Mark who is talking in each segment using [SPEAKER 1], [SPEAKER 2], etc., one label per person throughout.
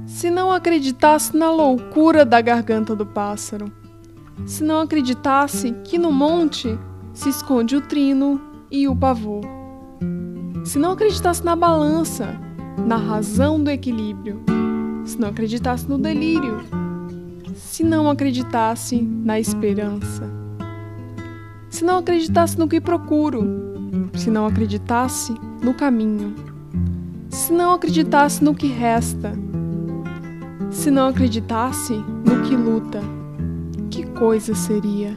[SPEAKER 1] Se não acreditasse na loucura da garganta do pássaro, se não acreditasse que no monte se esconde o trino e o pavor, se não acreditasse na balança, na razão do equilíbrio, se não acreditasse no delírio, se não acreditasse na esperança, se não acreditasse no que procuro, se não acreditasse no caminho, se não acreditasse no que resta, se não acreditasse no que luta, que coisa seria?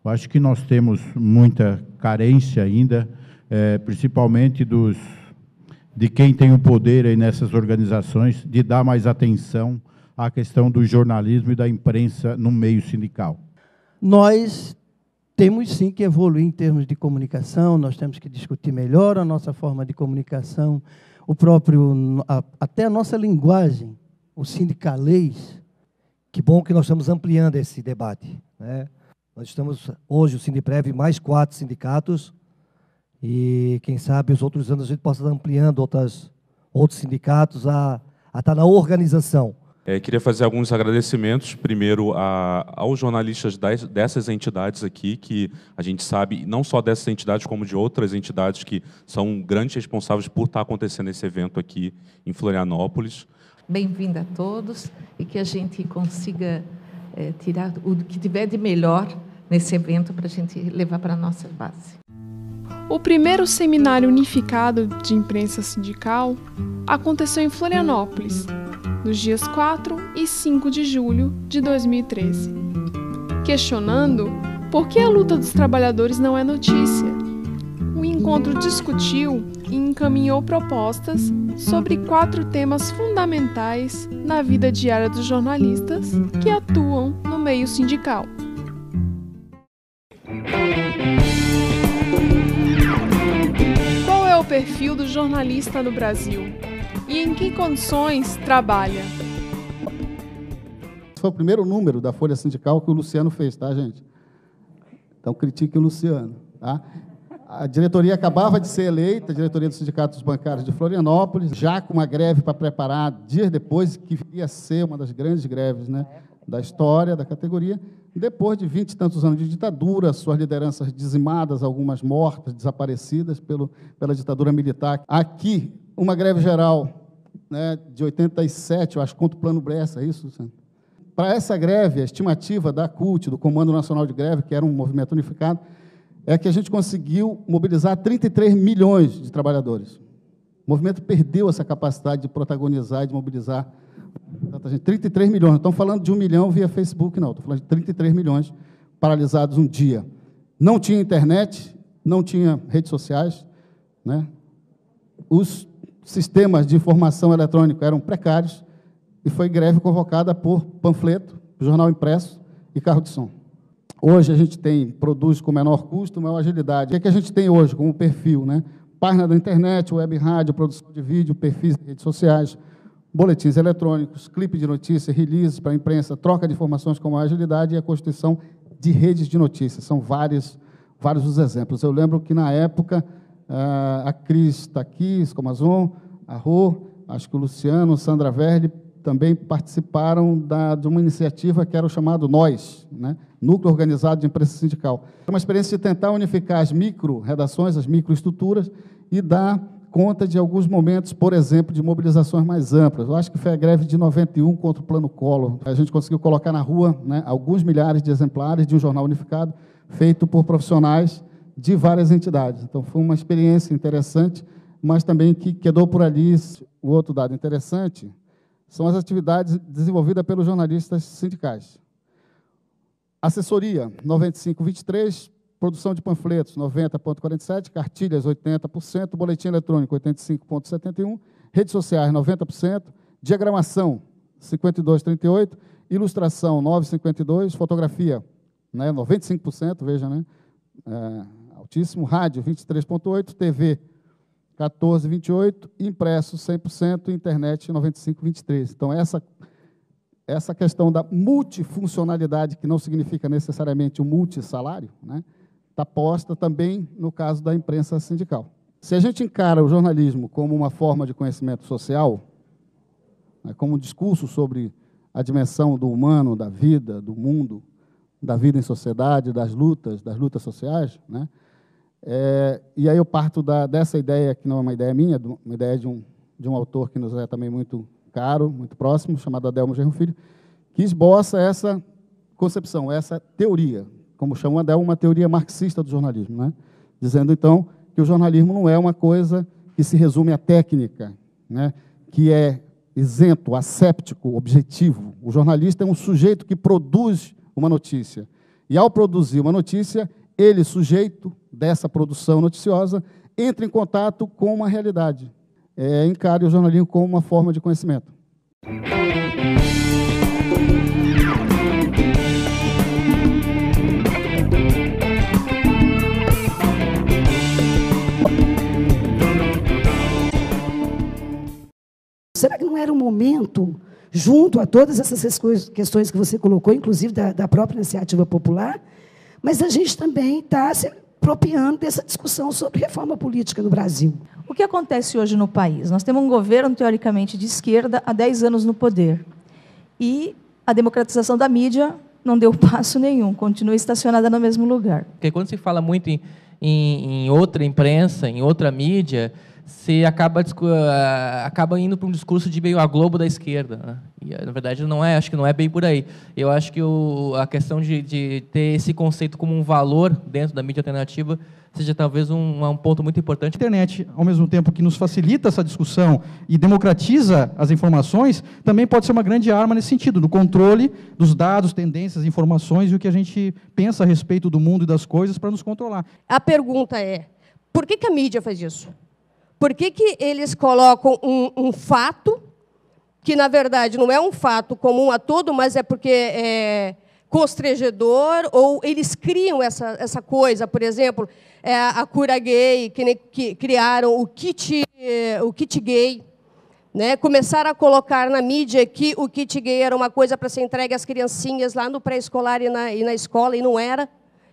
[SPEAKER 2] Eu acho que nós temos muita carência ainda, principalmente de quem tem o poder aí nessas organizações, de dar mais atenção à questão do jornalismo e da imprensa no meio sindical.
[SPEAKER 3] Nós temos sim que evoluir em termos de comunicação, nós temos que discutir melhor a nossa forma de comunicação, até a nossa linguagem, o sindicalês.
[SPEAKER 4] Que bom que nós estamos ampliando esse debate, né? Nós estamos, hoje, o Sindiprev, mais 4 sindicatos, e quem sabe os outros anos a gente possa estar ampliando outros sindicatos a estar na organização.
[SPEAKER 5] Queria fazer alguns agradecimentos, primeiro aos jornalistas dessas entidades aqui, que a gente sabe, não só dessas entidades, como de outras entidades que são grandes responsáveis por estar acontecendo esse evento aqui em Florianópolis.
[SPEAKER 6] Bem-vindo a todos e que a gente consiga tirar o que tiver de melhor nesse evento para a gente levar para a nossa base.
[SPEAKER 1] O primeiro seminário unificado de imprensa sindical aconteceu em Florianópolis, nos dias 4 e 5 de julho de 2013, questionando por que a luta dos trabalhadores não é notícia. O encontro discutiu e encaminhou propostas sobre 4 temas fundamentais na vida diária dos jornalistas que atuam no meio sindical. Qual é o perfil do jornalista no Brasil? E em que condições trabalha?
[SPEAKER 7] Esse foi o primeiro número da Folha Sindical que o Luciano fez, tá, gente? Então, critique o Luciano, tá? A diretoria acabava de ser eleita, a diretoria do Sindicato dos Bancários de Florianópolis, já com uma greve para preparar dias depois, que viria a ser uma das grandes greves, né, da história da categoria. Depois de 20 e tantos anos de ditadura, suas lideranças dizimadas, algumas mortas, desaparecidas pela ditadura militar. Aqui, uma greve geral, né, de 87, eu acho, contra o Plano Bresser, é isso, Luciano? Para essa greve, a estimativa da CUT, do Comando Nacional de Greve, que era um movimento unificado, é que a gente conseguiu mobilizar 33 milhões de trabalhadores. O movimento perdeu essa capacidade de protagonizar e de mobilizar tanta gente. 33 milhões. Não estamos falando de 1 milhão via Facebook, não. Estou falando de 33 milhões paralisados um dia. Não tinha internet, não tinha redes sociais, né? Os sistemas de informação eletrônica eram precários e foi greve convocada por panfleto, jornal impresso e carro de som. Hoje a gente produz com menor custo, maior agilidade. O que a gente tem hoje como perfil, né? Página da internet, web rádio, produção de vídeo, perfis de redes sociais, boletins eletrônicos, clipe de notícias, releases para a imprensa, troca de informações com maior agilidade e a constituição de redes de notícias. São vários os exemplos. Eu lembro que, na época, a Cris está aqui, Escomazon, a Rô, acho que o Luciano, Sandra Verli, também participaram de uma iniciativa que era o chamado NOS, né? Núcleo Organizado de Imprensa Sindical. É uma experiência de tentar unificar as micro-redações, as microestruturas, e dar conta de alguns momentos, por exemplo, de mobilizações mais amplas. Eu acho que foi a greve de 91 contra o Plano Collor. A gente conseguiu colocar na rua, né, alguns milhares de exemplares de um jornal unificado, feito por profissionais de várias entidades. Então, foi uma experiência interessante, mas também que quedou por ali. O outro dado interessante são as atividades desenvolvidas pelos jornalistas sindicais. Assessoria, 95,23%, produção de panfletos, 90,47%, cartilhas, 80%, boletim eletrônico, 85,71%, redes sociais, 90%, diagramação, 52,38%, ilustração 9,52%, fotografia, né, 95%, veja, né, altíssimo, rádio 23,8%, TV 14,28%, impresso 100%, internet 95,23%. Então, essa questão da multifuncionalidade, que não significa necessariamente um multissalário, né, está posta também no caso da imprensa sindical. Se a gente encara o jornalismo como uma forma de conhecimento social, né, como um discurso sobre a dimensão do humano, da vida, do mundo, da vida em sociedade, das lutas sociais, né, e aí eu parto dessa ideia, que não é uma ideia minha, uma ideia de um autor que nos é também muito caro, muito próximo, chamado Adelmo Genro Filho, que esboça essa concepção, essa teoria, como chama o Adelmo, uma teoria marxista do jornalismo, né? Dizendo, então, que o jornalismo não é uma coisa que se resume à técnica, né? Que é isento, asséptico, objetivo. O jornalista é um sujeito que produz uma notícia. E, ao produzir uma notícia, ele, sujeito dessa produção noticiosa, entra em contato com uma realidade. Encare o jornalismo como uma forma de conhecimento.
[SPEAKER 8] Será que não era um momento, junto a todas essas questões que você colocou, inclusive da própria iniciativa popular, mas a gente também está se apropriando dessa discussão sobre reforma política no Brasil?
[SPEAKER 9] O que acontece hoje no país? Nós temos um governo, teoricamente, de esquerda há 10 anos no poder. E a democratização da mídia não deu passo nenhum, continua estacionada no mesmo lugar.
[SPEAKER 10] Porque quando se fala muito em outra imprensa, em outra mídia, você acaba indo para um discurso de meio a Globo da esquerda, né? E, na verdade, acho que não é bem por aí. Eu acho que a questão de ter esse conceito como um valor dentro da mídia alternativa seja talvez um ponto muito importante.
[SPEAKER 11] A internet, ao mesmo tempo que nos facilita essa discussão e democratiza as informações, também pode ser uma grande arma nesse sentido, no controle dos dados, tendências, informações e o que a gente pensa a respeito do mundo e das coisas para nos controlar.
[SPEAKER 12] A pergunta é, por que a mídia faz isso? Por que eles colocam um fato, que, na verdade, não é um fato comum a todo, mas é porque é constrangedor, ou eles criam essa coisa, por exemplo, a cura gay, que criaram o kit gay, né? Começaram a colocar na mídia que o kit gay era uma coisa para ser entregue às criancinhas lá no pré-escolar e na escola, e não era.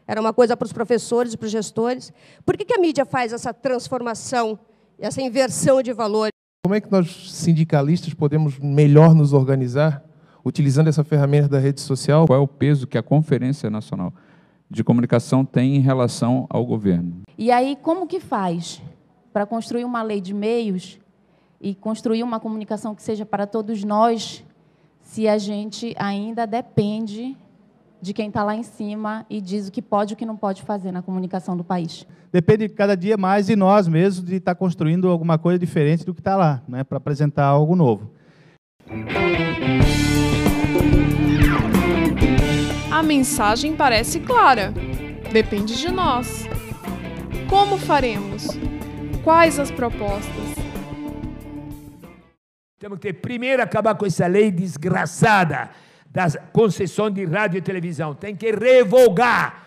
[SPEAKER 12] Era uma coisa para os professores e para os gestores. Por que a mídia faz essa transformação, essa inversão de valores?
[SPEAKER 13] Como é que nós, sindicalistas, podemos melhor nos organizar utilizando essa ferramenta da rede social?
[SPEAKER 14] Qual é o peso que a Conferência Nacional de Comunicação tem em relação ao governo?
[SPEAKER 15] E aí, como que faz para construir uma lei de meios e construir uma comunicação que seja para todos nós, se a gente ainda depende de quem está lá em cima e diz o que pode e o que não pode fazer na comunicação do país?
[SPEAKER 16] Depende cada dia mais de nós mesmos, de estar construindo alguma coisa diferente do que está lá, né, para apresentar algo novo.
[SPEAKER 1] A mensagem parece clara. Depende de nós. Como faremos? Quais as propostas?
[SPEAKER 17] Temos que primeiro acabar com essa lei desgraçada das concessões de rádio e televisão. Tem que revogar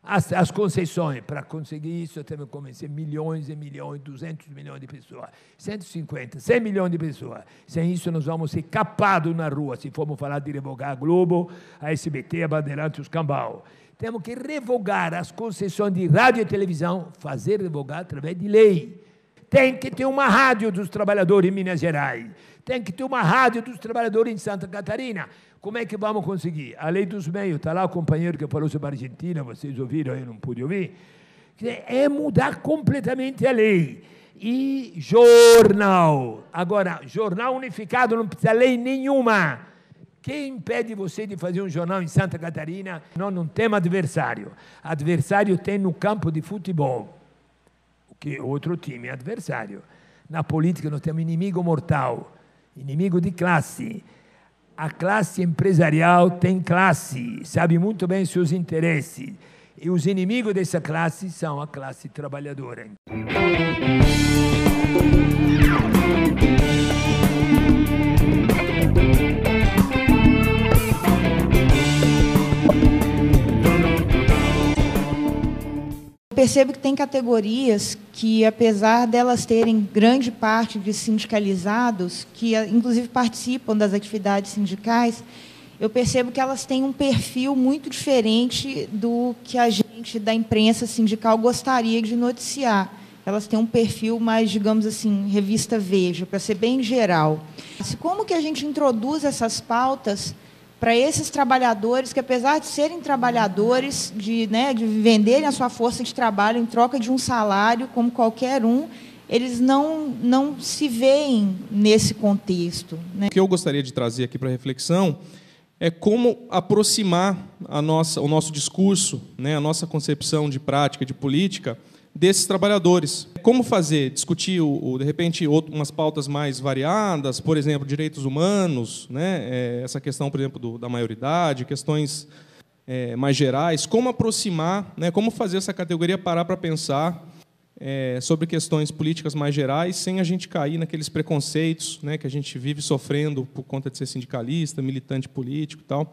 [SPEAKER 17] as concessões. Para conseguir isso, temos que convencer milhões e milhões, 200 milhões de pessoas, 150, 100 milhões de pessoas. Sem isso, nós vamos ser capados na rua, se formos falar de revogar a Globo, a SBT, a Bandeirantes, os Cambau. Temos que revogar as concessões de rádio e televisão, fazer revogar através de lei. Tem que ter uma rádio dos trabalhadores em Minas Gerais. Tem que ter uma rádio dos trabalhadores em Santa Catarina. Como é que vamos conseguir? A lei dos meios, está lá o companheiro que falou sobre a Argentina, vocês ouviram, eu não pude ouvir. É mudar completamente a lei. E jornal. Agora, jornal unificado não precisa lei nenhuma. Quem impede você de fazer um jornal em Santa Catarina? Nós não temos adversário. Adversário tem no campo de futebol. Que outro time é adversário. Na política nós temos inimigo mortal, inimigo de classe. A classe empresarial tem classe, sabe muito bem seus interesses. E os inimigos dessa classe são a classe trabalhadora.
[SPEAKER 18] percebo que tem categorias que, apesar delas terem grande parte de sindicalizados, que inclusive participam das atividades sindicais, eu percebo que elas têm um perfil muito diferente do que a gente da imprensa sindical gostaria de noticiar. Elas têm um perfil mais, digamos assim, revista Veja, para ser bem geral. Como que a gente introduz essas pautas para esses trabalhadores que, apesar de serem trabalhadores, de venderem a sua força de trabalho em troca de um salário, como qualquer um, eles não se veem nesse contexto, né?
[SPEAKER 19] O que eu gostaria de trazer aqui para reflexão é como aproximar o nosso discurso, né, a nossa concepção de prática, de política, desses trabalhadores. Como fazer? Discutir, de repente, umas pautas mais variadas, por exemplo, direitos humanos, né, essa questão, por exemplo, da maioridade, questões mais gerais. Como aproximar, né, como fazer essa categoria parar para pensar sobre questões políticas mais gerais, sem a gente cair naqueles preconceitos, né, que a gente vive sofrendo por conta de ser sindicalista, militante político e tal.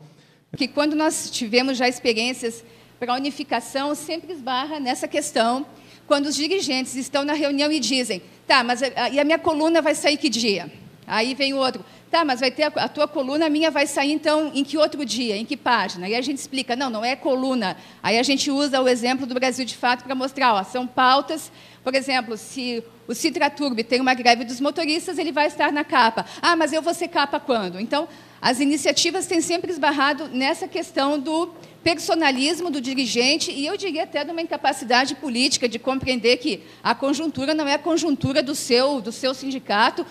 [SPEAKER 20] Que quando nós tivemos já experiências para a unificação, sempre esbarra nessa questão, quando os dirigentes estão na reunião e dizem, tá, mas e a minha coluna vai sair que dia? Aí vem o outro, tá, mas vai ter a tua coluna, a minha vai sair, então, em que outro dia, em que página? E a gente explica, não é coluna. Aí a gente usa o exemplo do Brasil de Fato para mostrar, ó, são pautas, por exemplo, se o Citraturb tem uma greve dos motoristas, ele vai estar na capa. Ah, mas eu vou ser capa quando? Então, as iniciativas têm sempre esbarrado nessa questão do personalismo do dirigente e, eu diria, até de uma incapacidade política de compreender que a conjuntura não é a conjuntura do seu sindicato.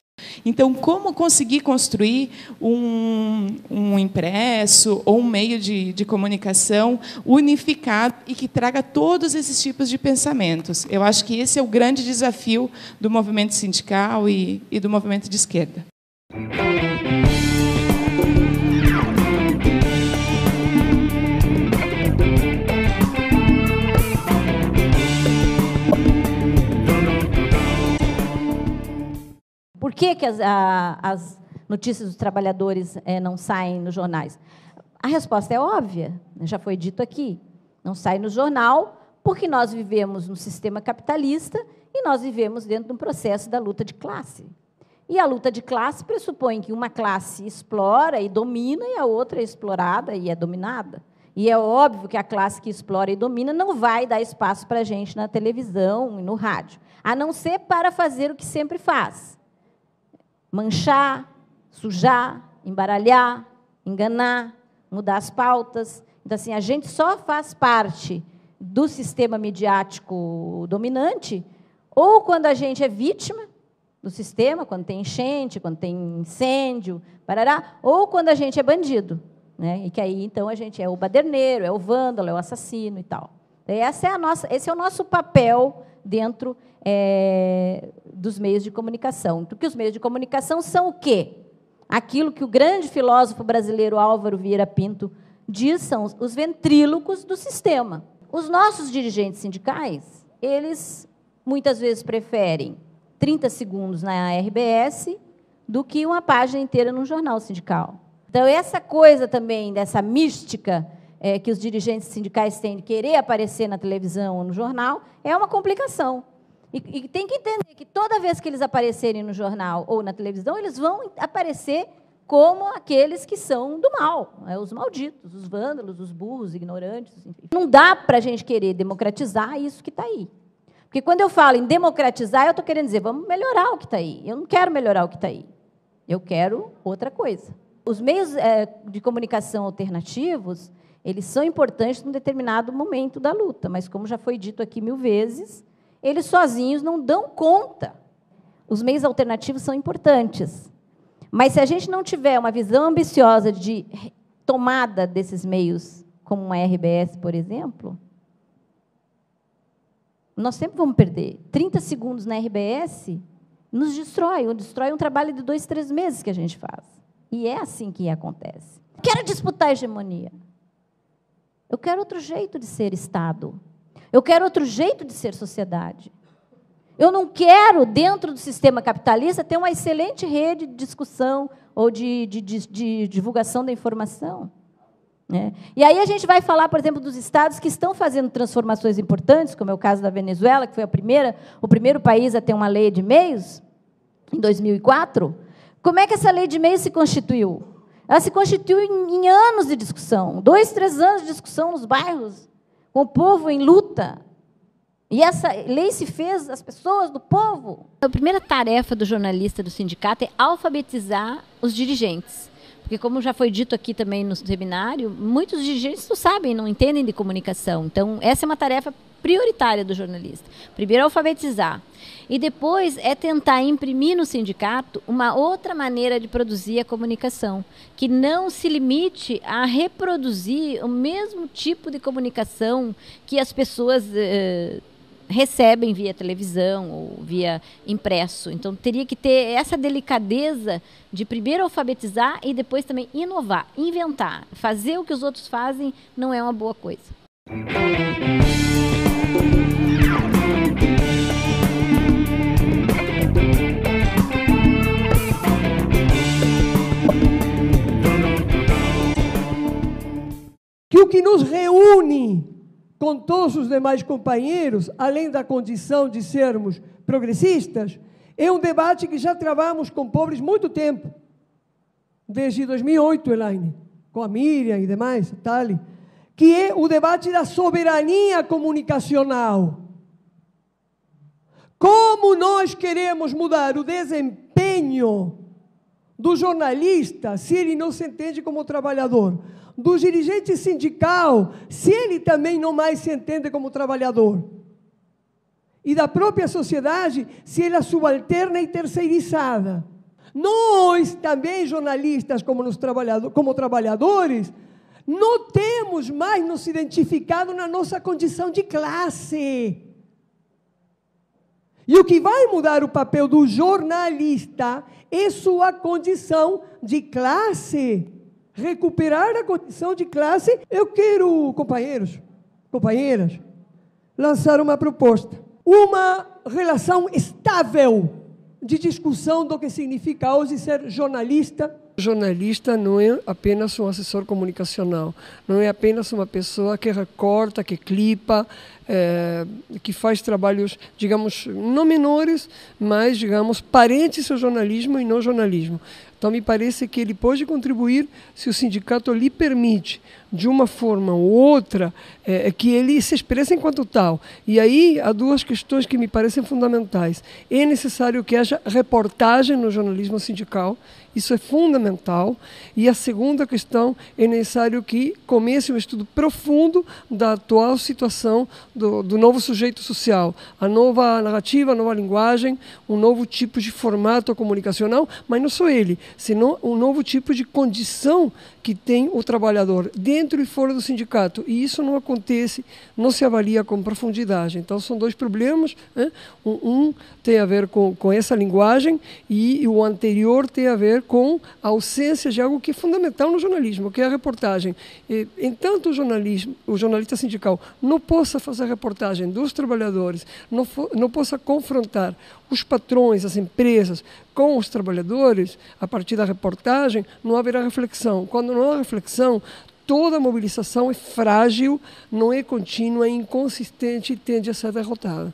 [SPEAKER 21] Então, como conseguir construir um impresso ou um meio de comunicação unificado e que traga todos esses tipos de pensamentos? Eu acho que esse é o grande desafio do movimento sindical e do movimento de esquerda.
[SPEAKER 22] Por que as notícias dos trabalhadores não saem nos jornais? A resposta é óbvia, já foi dito aqui. Não sai no jornal porque nós vivemos no sistema capitalista e nós vivemos dentro de um processo da luta de classe. E a luta de classe pressupõe que uma classe explora e domina e a outra é explorada e é dominada. E é óbvio que a classe que explora e domina não vai dar espaço para a gente na televisão e no rádio, a não ser para fazer o que sempre faz. Manchar, sujar, embaralhar, enganar, mudar as pautas. Então, assim, a gente só faz parte do sistema midiático dominante ou quando a gente é vítima do sistema, quando tem enchente, quando tem incêndio, parará, ou quando a gente é bandido, né? E que aí, então, a gente é o baderneiro, é o vândalo, é o assassino e tal. Esse é o nosso papel dentro dos meios de comunicação. Porque os meios de comunicação são o quê? Aquilo que o grande filósofo brasileiro Álvaro Vieira Pinto diz, são os ventrílocos do sistema. Os nossos dirigentes sindicais, eles muitas vezes preferem 30 segundos na RBS do que uma página inteira num jornal sindical. Então, essa coisa também, dessa mística que os dirigentes sindicais têm de querer aparecer na televisão ou no jornal, é uma complicação. E tem que entender que toda vez que eles aparecerem no jornal ou na televisão, eles vão aparecer como aqueles que são do mal, os malditos, os vândalos, os burros, os ignorantes. Enfim. Não dá para a gente querer democratizar isso que está aí. Porque quando eu falo em democratizar, eu estou querendo dizer, vamos melhorar o que está aí. Eu não quero melhorar o que está aí. Eu quero outra coisa. Os meios de comunicação alternativos, eles são importantes num determinado momento da luta, mas, como já foi dito aqui 1000 vezes, eles sozinhos não dão conta. Os meios alternativos são importantes. Mas, se a gente não tiver uma visão ambiciosa de tomada desses meios, como uma RBS, por exemplo, nós sempre vamos perder. 30 segundos na RBS nos destrói um trabalho de 2, 3 meses que a gente faz. E é assim que acontece. Quero disputar a hegemonia. Eu quero outro jeito de ser Estado. Eu quero outro jeito de ser sociedade. Eu não quero, dentro do sistema capitalista, ter uma excelente rede de discussão ou de divulgação da informação. né? E aí a gente vai falar, por exemplo, dos estados que estão fazendo transformações importantes, como é o caso da Venezuela, que foi o primeiro país a ter uma lei de meios, em 2004. Como é que essa lei de meios se constituiu? Ela se constituiu em anos de discussão, 2, 3 anos de discussão nos bairros, com o povo em luta. E essa lei se fez das pessoas, do povo. A primeira tarefa do jornalista do sindicato é alfabetizar os dirigentes. Porque, como já foi dito aqui também no seminário, muitos dirigentes não sabem, não entendem de comunicação. Então, essa é uma tarefa prioritária do jornalista. Primeiro, alfabetizar. E depois é tentar imprimir no sindicato uma outra maneira de produzir a comunicação, que não se limite a reproduzir o mesmo tipo de comunicação que as pessoas recebem via televisão ou via impresso. Então, teria que ter essa delicadeza de primeiro alfabetizar e depois também inovar, inventar. Fazer o que os outros fazem não é uma boa coisa.
[SPEAKER 2] Que o que nos reúne com todos os demais companheiros, além da condição de sermos progressistas, é um debate que já travamos com pobres muito tempo, desde 2008, Elaine, com a Miriam e demais, Tali, que é o debate da soberania comunicacional. Como nós queremos mudar o desempenho do jornalista se ele não se entende como trabalhador? Do dirigente sindical, se ele também não mais se entende como trabalhador. E da própria sociedade, se ela é subalterna e terceirizada. Nós, também jornalistas, como trabalhadores, não temos mais nos identificado na nossa condição de classe. E o que vai mudar o papel do jornalista é sua condição de classe. Recuperar a condição de classe. Eu quero, companheiras, lançar uma proposta. Uma relação estável de discussão do que significa hoje ser jornalista. Jornalista não é apenas um assessor comunicacional, não é apenas uma pessoa que recorta, que clipa, que faz trabalhos, digamos, não menores, mas, digamos, parentes ao jornalismo e não jornalismo. Então, me parece que ele pode contribuir se o sindicato lhe permite, de uma forma ou outra, que ele se expresse enquanto tal. E aí, há duas questões que me parecem fundamentais. É necessário que haja reportagem no jornalismo sindical, isso é fundamental. E a segunda questão, é necessário que comece um estudo profundo da atual situação do novo sujeito social, a nova narrativa, a nova linguagem, um novo tipo de formato comunicacional, mas não só ele, senão um novo tipo de condição que tem o trabalhador dentro e fora do sindicato. E isso não acontece, não se avalia com profundidade. Então, são dois problemas, né? Um tem a ver com essa linguagem e o anterior tem a ver com a ausência de algo que é fundamental no jornalismo, que é a reportagem. E, entanto, o jornalista sindical não possa fazer reportagem dos trabalhadores, não possa confrontar os patrões, as empresas, com os trabalhadores, a partir da reportagem, não haverá reflexão. Quando não há reflexão, toda a mobilização é frágil, não é contínua, é inconsistente e tende a ser derrotada.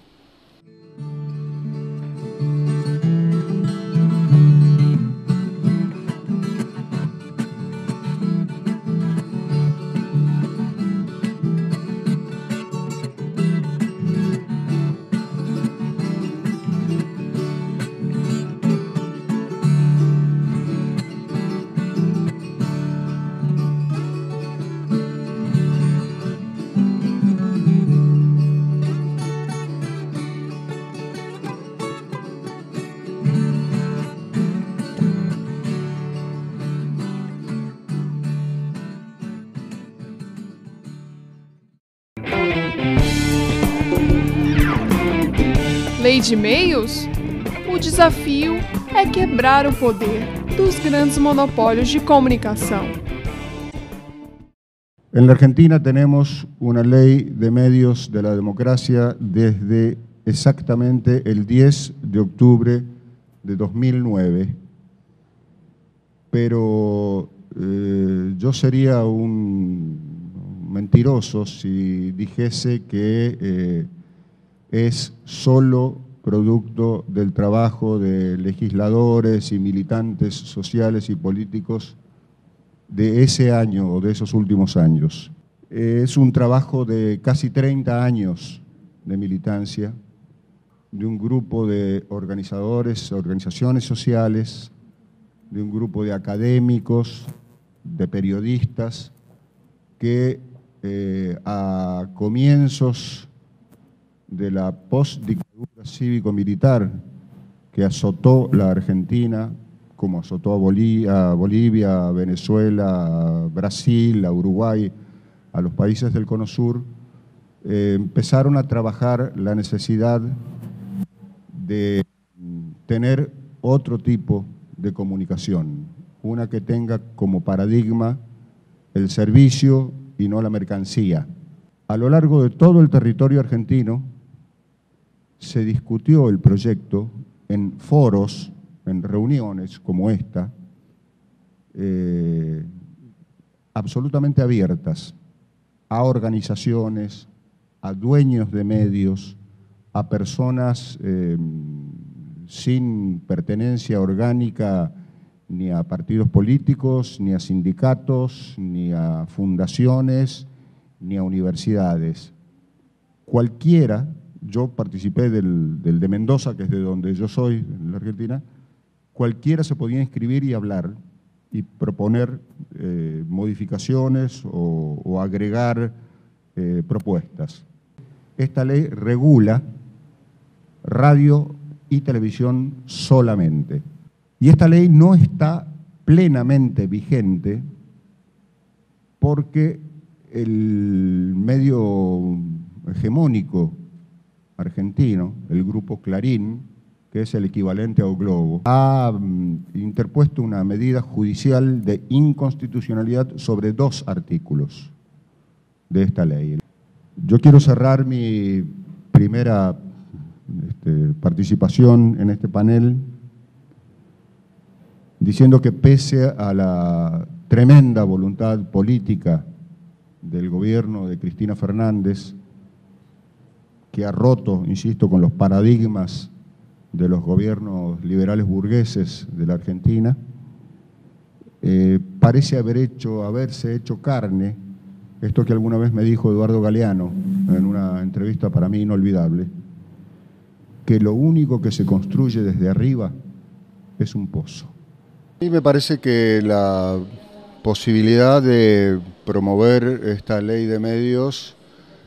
[SPEAKER 1] Lei de meios? O desafio é quebrar o poder dos grandes monopólios de comunicação.
[SPEAKER 3] En la Argentina tenemos una ley de medios de la democracia desde exactamente el 10 de octubre de 2009, pero yo sería un mentiroso si dijese que es solo producto del trabajo de legisladores y militantes sociales y políticos de ese año o de esos últimos años. Es un trabajo de casi 30 años de militancia, de un grupo de organizadores, organizaciones sociales, de un grupo de académicos, de periodistas, que a comienzos de la postdictadura cívico-militar que azotó la Argentina, como azotó a Bolivia, a Venezuela, a Brasil, a Uruguay, a los países del Cono Sur, empezaron a trabajar la necesidad de tener otro tipo de comunicación, una que tenga como paradigma el servicio y no la mercancía. A lo largo de todo el territorio argentino se discutió el proyecto en foros, en reuniones como esta, absolutamente abiertas a organizaciones, a dueños de medios, a personas sin pertenencia orgánica ni a partidos políticos, ni a sindicatos, ni a fundaciones, ni a universidades. Cualquiera, yo participé del de Mendoza, que es de donde yo soy, en la Argentina, cualquiera se podía inscribir y hablar y proponer modificaciones o agregar propuestas. Esta ley regula radio y televisión solamente. Y esta ley no está plenamente vigente porque el medio hegemónico argentino, el grupo Clarín, que es el equivalente a O Globo, ha interpuesto una medida judicial de inconstitucionalidad sobre 2 artículos de esta ley. Yo quiero cerrar mi primera participación en este panel diciendo que pese a la tremenda voluntad política del gobierno de Cristina Fernández, que ha roto, insisto, con los paradigmas de los gobiernos liberales burgueses de la Argentina, parece haberse hecho carne esto que alguna vez me dijo Eduardo Galeano en una entrevista para mí inolvidable, que lo único que se construye desde arriba es un pozo. Y me parece que la posibilidad de promover esta ley de medios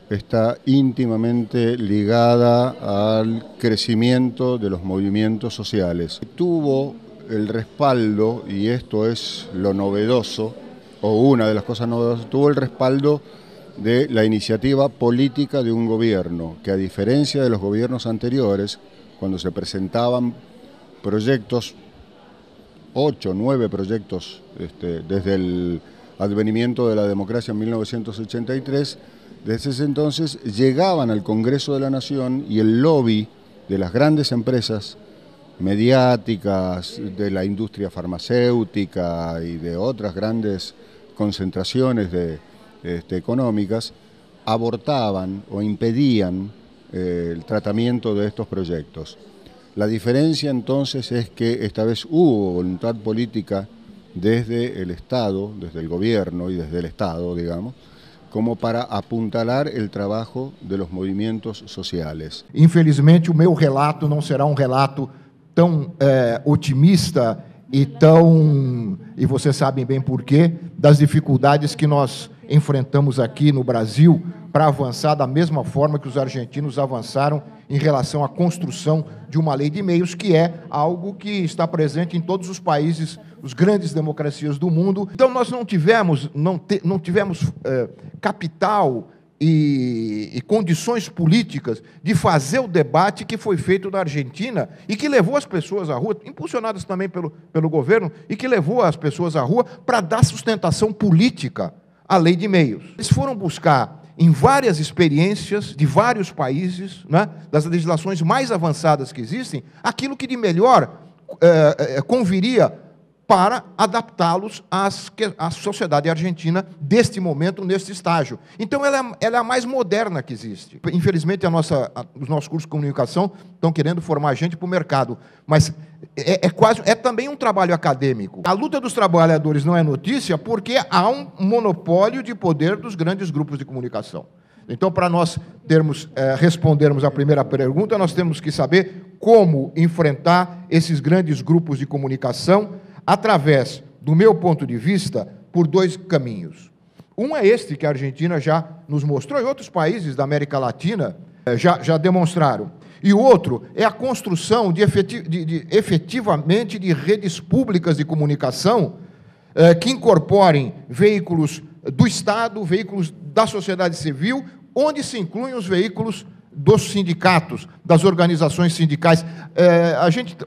[SPEAKER 3] está íntimamente ligada al crecimiento de los movimientos sociales. Tuvo el respaldo, y esto es lo novedoso, o una de las cosas novedosas, tuvo el respaldo de la iniciativa política de un gobierno, que a diferencia de los gobiernos anteriores, cuando se presentaban proyectos, 8, 9 proyectos desde el advenimiento de la democracia en 1983, desde ese entonces llegaban al Congreso de la Nación y el lobby de las grandes empresas mediáticas, de la industria farmacéutica y de otras grandes concentraciones económicas, abortaban o impedían el tratamiento de estos proyectos. La diferencia entonces es que esta vez hubo voluntad política desde el Estado, desde el gobierno y desde el Estado, digamos, como para apuntalar el trabajo de los movimientos sociales.
[SPEAKER 4] Infelizmente, o meu relato não será um relato tão otimista e vocês sabem bem por quê, das dificuldades que nós enfrentamos aqui no Brasil para avançar da mesma forma que os argentinos avançaram em relação à construção de uma lei de meios, que é algo que está presente em todos os países, as grandes democracias do mundo. Então, nós não tivemos capital e condições políticas de fazer o debate que foi feito na Argentina e que levou as pessoas à rua, impulsionadas também pelo governo, e que levou as pessoas à rua para dar sustentação política à lei de meios. Eles foram buscar em várias experiências de vários países, né, das legislações mais avançadas que existem, aquilo que de melhor conviria para adaptá-los à sociedade argentina deste momento, neste estágio. Então, ela é a mais moderna que existe. Infelizmente, os nossos cursos de comunicação estão querendo formar gente para o mercado, mas é também um trabalho acadêmico. A luta dos trabalhadores não é notícia porque há um monopólio de poder dos grandes grupos de comunicação. Então, para nós respondermos a primeira pergunta, nós temos que saber como enfrentar esses grandes grupos de comunicação através, do meu ponto de vista, por dois caminhos. Um é este que a Argentina já nos mostrou, e outros países da América Latina já demonstraram. E o outro é a construção efetivamente de redes públicas de comunicação que incorporem veículos do Estado, veículos da sociedade civil, onde se incluem os veículos dos sindicatos, das organizações sindicais.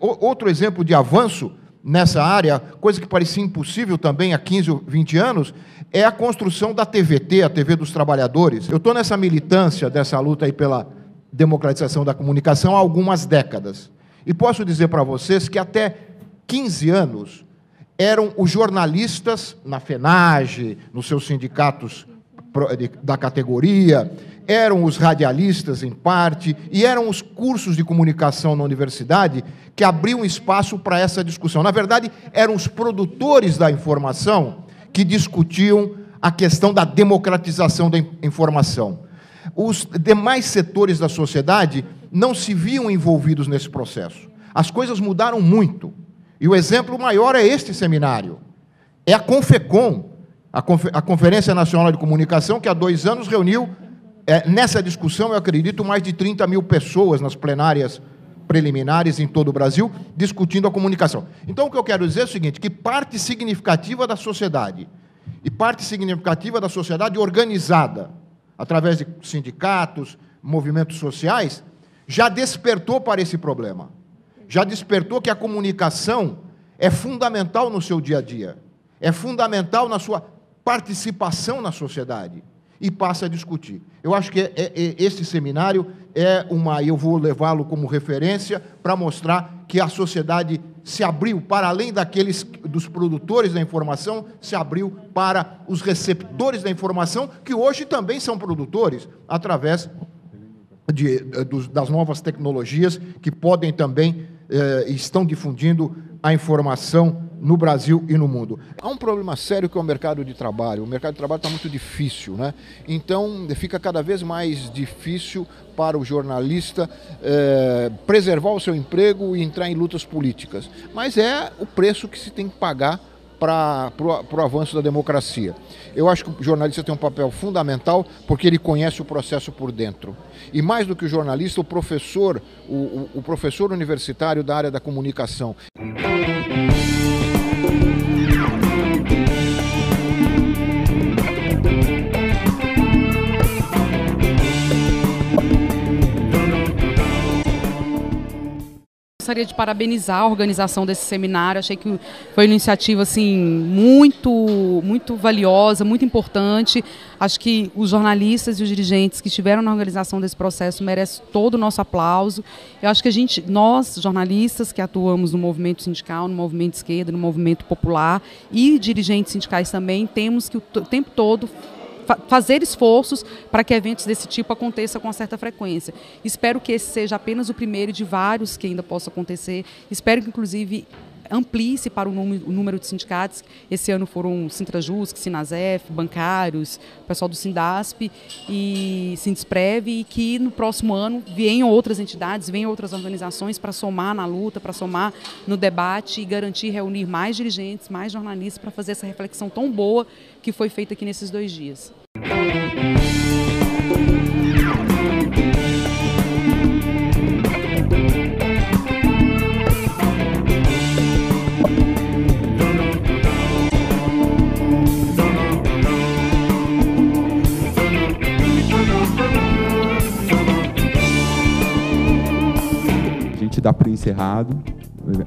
[SPEAKER 4] Outro exemplo de avanço nessa área, coisa que parecia impossível também há 15 ou 20 anos, é a construção da TVT, a TV dos Trabalhadores. Eu estou nessa militância, dessa luta aí pela democratização da comunicação há algumas décadas. E posso dizer para vocês que até 15 anos eram os jornalistas na FENAGE, nos seus sindicatos da categoria, eram os radialistas, em parte, e eram os cursos de comunicação na universidade que abriam espaço para essa discussão. Na verdade, eram os produtores da informação que discutiam a questão da democratização da informação. Os demais setores da sociedade não se viam envolvidos nesse processo. As coisas mudaram muito. E o exemplo maior é este seminário. É a Confecom, a Conferência Nacional de Comunicação, que há 2 anos reuniu, nessa discussão, eu acredito, mais de 30 mil pessoas nas plenárias preliminares em todo o Brasil, discutindo a comunicação. Então, o que eu quero dizer é o seguinte, que parte significativa da sociedade, e parte significativa da sociedade organizada, através de sindicatos, movimentos sociais, já despertou para esse problema. Já despertou que a comunicação é fundamental no seu dia a dia, é fundamental na sua participação na sociedade, e passa a discutir. Eu acho que esse seminário eu vou levá-lo como referência para mostrar que a sociedade se abriu, para além dos produtores da informação, se abriu para os receptores da informação, que hoje também são produtores, através das novas tecnologias que podem também, estão difundindo a informação no Brasil e no mundo. Há um problema sério que é o mercado de trabalho. O mercado de trabalho está muito difícil, né? Então, fica cada vez mais difícil para o jornalista preservar o seu emprego e entrar em lutas políticas. Mas é o preço que se tem que pagar para o avanço da democracia. Eu acho que o jornalista tem um papel fundamental porque ele conhece o processo por dentro. E mais do que o jornalista, o professor universitário da área da comunicação.
[SPEAKER 5] Gostaria de parabenizar a organização desse seminário. Achei que foi uma iniciativa assim, muito valiosa, muito importante. Acho que os jornalistas e os dirigentes que estiveram na organização desse processo merecem todo o nosso aplauso. Eu acho que nós, jornalistas que atuamos no movimento sindical, no movimento de esquerda, no movimento popular e dirigentes sindicais também, temos que o tempo todo fazer esforços para que eventos desse tipo aconteçam com uma certa frequência. Espero que esse seja apenas o primeiro de vários que ainda possam acontecer. Espero que, inclusive, amplie-se para o número de sindicatos. Esse ano foram Sintrajusc, Sinasef, bancários, pessoal do Sindasp e Sindesprev, e que no próximo ano venham outras entidades, venham outras organizações para somar na luta, para somar no debate e garantir reunir mais dirigentes, mais jornalistas para fazer essa reflexão tão boa que foi feita aqui nesses 2 dias.
[SPEAKER 6] A gente dá por encerrado.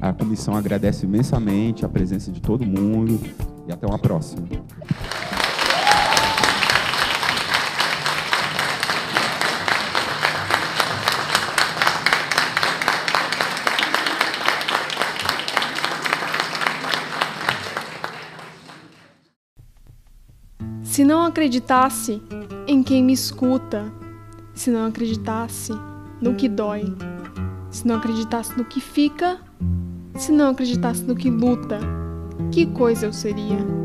[SPEAKER 6] A comissão agradece imensamente a presença de todo mundo e até uma próxima.
[SPEAKER 1] Se não acreditasse em quem me escuta, se não acreditasse no que dói, se não acreditasse no que fica, se não acreditasse no que luta, que coisa eu seria?